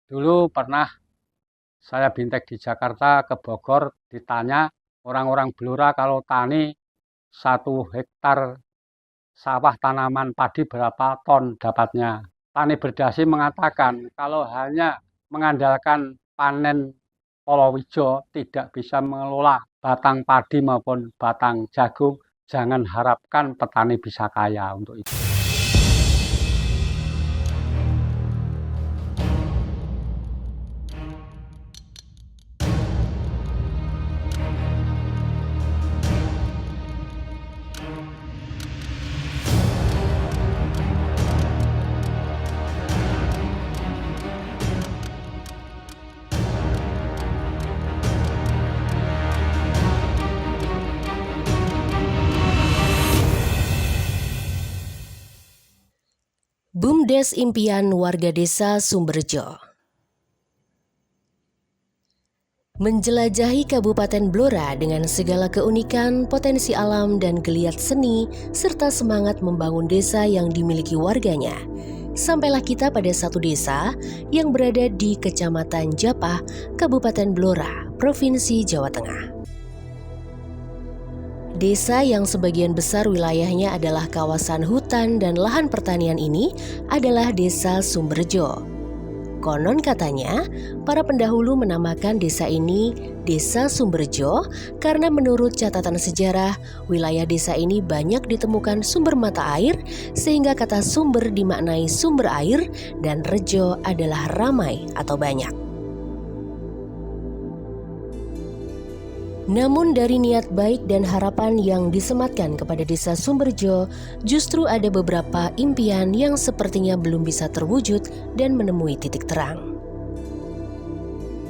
Dulu pernah saya bintek di Jakarta ke Bogor, ditanya orang-orang Blora kalau tani 1 hektar sawah tanaman padi berapa ton dapatnya. Tani berdasi mengatakan kalau hanya mengandalkan panen palawija tidak bisa mengelola batang padi maupun batang jagung, jangan harapkan petani bisa kaya untuk itu. BUMDes Impian Warga Desa Sumberjo. Menjelajahi Kabupaten Blora dengan segala keunikan, potensi alam dan geliat seni, serta semangat membangun desa yang dimiliki warganya. Sampailah kita pada satu desa yang berada di Kecamatan Japah, Kabupaten Blora, Provinsi Jawa Tengah. Desa yang sebagian besar wilayahnya adalah kawasan hutan dan lahan pertanian ini adalah Desa Sumberjo. Konon katanya, para pendahulu menamakan desa ini Desa Sumberjo karena menurut catatan sejarah, wilayah desa ini banyak ditemukan sumber mata air sehingga kata sumber dimaknai sumber air dan rejo adalah ramai atau banyak. Namun dari niat baik dan harapan yang disematkan kepada Desa Sumberjo, justru ada beberapa impian yang sepertinya belum bisa terwujud dan menemui titik terang.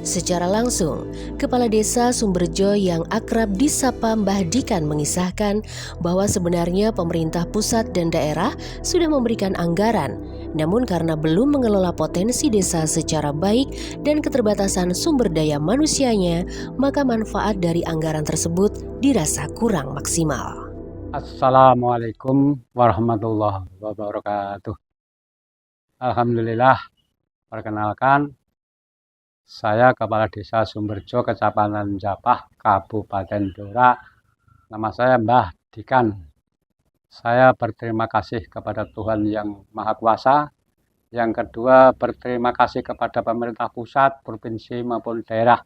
Secara langsung, Kepala Desa Sumberjo yang akrab disapa Mbah Dikan mengisahkan bahwa sebenarnya pemerintah pusat dan daerah sudah memberikan anggaran, namun karena belum mengelola potensi desa secara baik dan keterbatasan sumber daya manusianya, maka manfaat dari anggaran tersebut dirasa kurang maksimal. Assalamualaikum warahmatullahi wabarakatuh. Alhamdulillah, perkenalkan, saya Kepala Desa Sumberjo, Kecamatan Japah, Kabupaten Blora. Nama saya Mbah Dikan. Saya berterima kasih kepada Tuhan Yang Maha Kuasa. Yang kedua, berterima kasih kepada pemerintah pusat, provinsi maupun daerah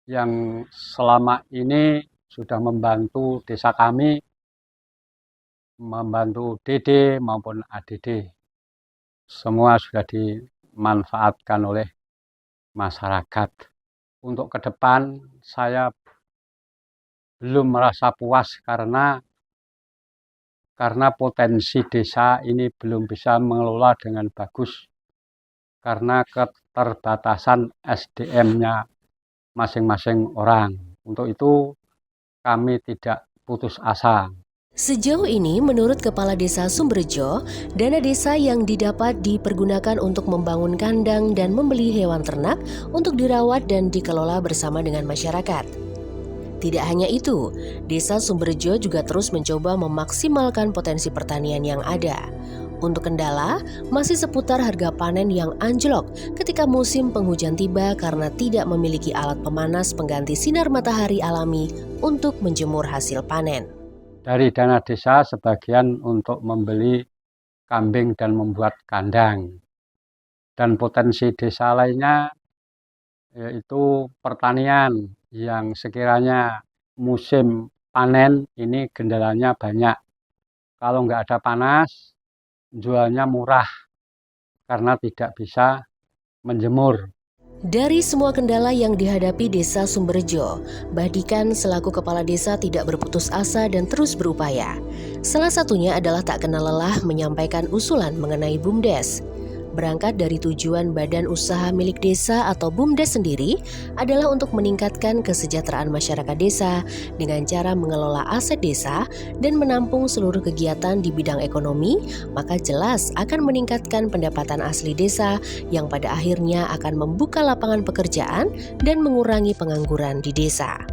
yang selama ini sudah membantu desa kami, membantu DD maupun ADD. Semua sudah dimanfaatkan oleh masyarakat. Untuk ke depan saya belum merasa puas karena potensi desa ini belum bisa mengelola dengan bagus karena keterbatasan SDM-nya masing-masing orang. Untuk itu kami tidak putus asa. Sejauh ini, menurut Kepala Desa Sumberjo, dana desa yang didapat dipergunakan untuk membangun kandang dan membeli hewan ternak untuk dirawat dan dikelola bersama dengan masyarakat. Tidak hanya itu, Desa Sumberjo juga terus mencoba memaksimalkan potensi pertanian yang ada. Untuk kendala, masih seputar harga panen yang anjlok ketika musim penghujan tiba karena tidak memiliki alat pemanas pengganti sinar matahari alami untuk menjemur hasil panen. Dari dana desa sebagian untuk membeli kambing dan membuat kandang. Dan potensi desa lainnya yaitu pertanian yang sekiranya musim panen ini kendalanya banyak. Kalau nggak ada panas, jualnya murah karena tidak bisa menjemur. Dari semua kendala yang dihadapi Desa Sumberjo, Mbah Dikan selaku Kepala Desa tidak berputus asa dan terus berupaya. Salah satunya adalah tak kenal lelah menyampaikan usulan mengenai BUMDes. Berangkat dari tujuan Badan Usaha Milik Desa atau BUMDes sendiri adalah untuk meningkatkan kesejahteraan masyarakat desa dengan cara mengelola aset desa dan menampung seluruh kegiatan di bidang ekonomi, maka jelas akan meningkatkan pendapatan asli desa yang pada akhirnya akan membuka lapangan pekerjaan dan mengurangi pengangguran di desa.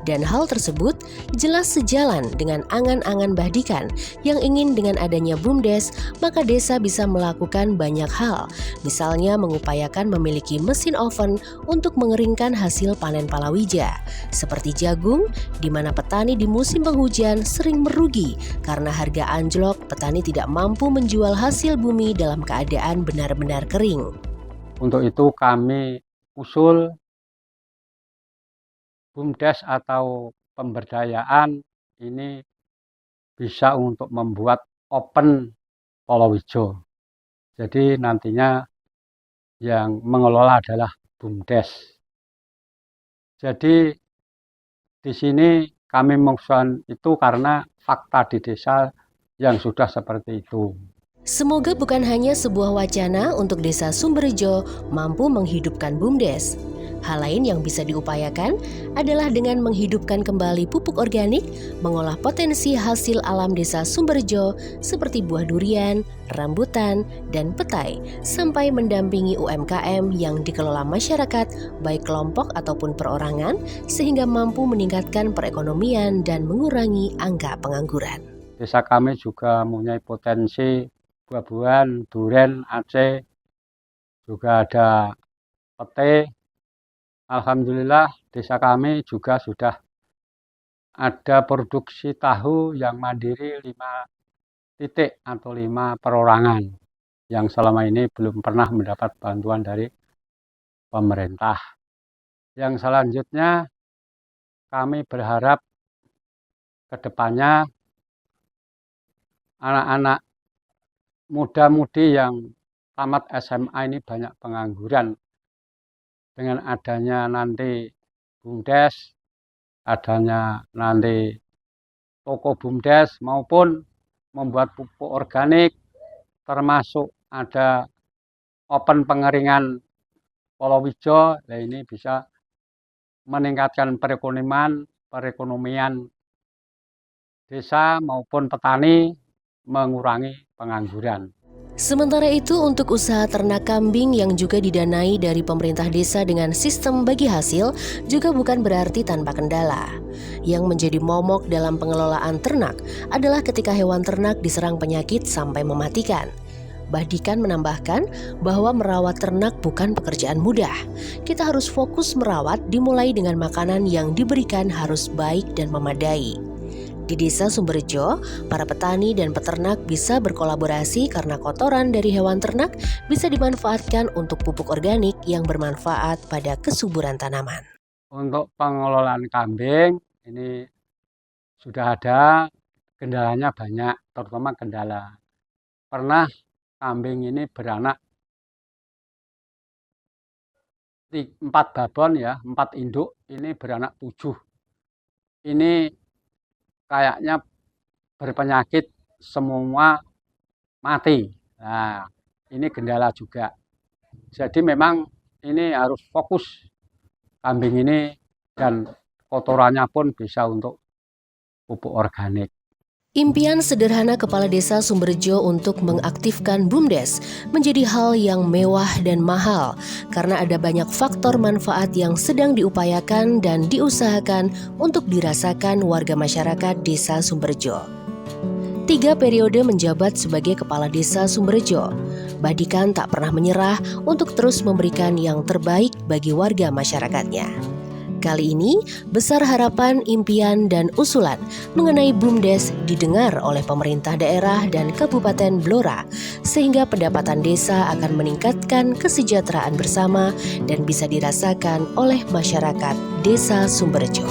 Dan hal tersebut jelas sejalan dengan angan-angan Bahdikan yang ingin dengan adanya BUMDes, maka desa bisa melakukan banyak hal. Misalnya mengupayakan memiliki mesin oven untuk mengeringkan hasil panen palawija, seperti jagung, di mana petani di musim penghujan sering merugi karena harga anjlok, petani tidak mampu menjual hasil bumi dalam keadaan benar-benar kering. Untuk itu kami usul BUMDes atau pemberdayaan ini bisa untuk membuat open palawija. Jadi nantinya yang mengelola adalah BUMDes. Jadi di sini kami mengusulkan itu karena fakta di desa yang sudah seperti itu. Semoga bukan hanya sebuah wacana untuk desa Sumberjo mampu menghidupkan BUMDes. Hal lain yang bisa diupayakan adalah dengan menghidupkan kembali pupuk organik, mengolah potensi hasil alam desa Sumberjo seperti buah durian, rambutan, dan petai, sampai mendampingi UMKM yang dikelola masyarakat, baik kelompok ataupun perorangan, sehingga mampu meningkatkan perekonomian dan mengurangi angka pengangguran. Desa kami juga mempunyai potensi buah-buahan, durian, Aceh, juga ada petai. Alhamdulillah desa kami juga sudah ada produksi tahu yang mandiri 5 titik atau 5 perorangan yang selama ini belum pernah mendapat bantuan dari pemerintah. Yang selanjutnya kami berharap ke depannya anak-anak muda-mudi yang tamat SMA ini banyak pengangguran. Dengan adanya nanti BUMDes, adanya nanti toko BUMDes maupun membuat pupuk organik, termasuk ada open pengeringan palawija, nah ini bisa meningkatkan perekonomian desa maupun petani, mengurangi pengangguran. Sementara itu, untuk usaha ternak kambing yang juga didanai dari pemerintah desa dengan sistem bagi hasil juga bukan berarti tanpa kendala. Yang menjadi momok dalam pengelolaan ternak adalah ketika hewan ternak diserang penyakit sampai mematikan. Bahdikan menambahkan bahwa merawat ternak bukan pekerjaan mudah. Kita harus fokus merawat, dimulai dengan makanan yang diberikan harus baik dan memadai. Di desa Sumberjo, para petani dan peternak bisa berkolaborasi karena kotoran dari hewan ternak bisa dimanfaatkan untuk pupuk organik yang bermanfaat pada kesuburan tanaman. Untuk pengelolaan kambing ini sudah ada, kendalanya banyak, terutama kendala. Pernah kambing ini beranak 4 babon ya, 4 induk, ini beranak 7. Ini kayaknya berpenyakit semua mati. Nah, ini kendala juga. Jadi memang ini harus fokus kambing ini dan kotorannya pun bisa untuk pupuk organik. Impian sederhana Kepala Desa Sumberjo untuk mengaktifkan BUMDes menjadi hal yang mewah dan mahal karena ada banyak faktor manfaat yang sedang diupayakan dan diusahakan untuk dirasakan warga masyarakat Desa Sumberjo. 3 periode menjabat sebagai Kepala Desa Sumberjo, Bahdikan tak pernah menyerah untuk terus memberikan yang terbaik bagi warga masyarakatnya. Kali ini, besar harapan, impian, dan usulan mengenai BUMDes didengar oleh pemerintah daerah dan Kabupaten Blora, sehingga pendapatan desa akan meningkatkan kesejahteraan bersama dan bisa dirasakan oleh masyarakat Desa Sumberjo.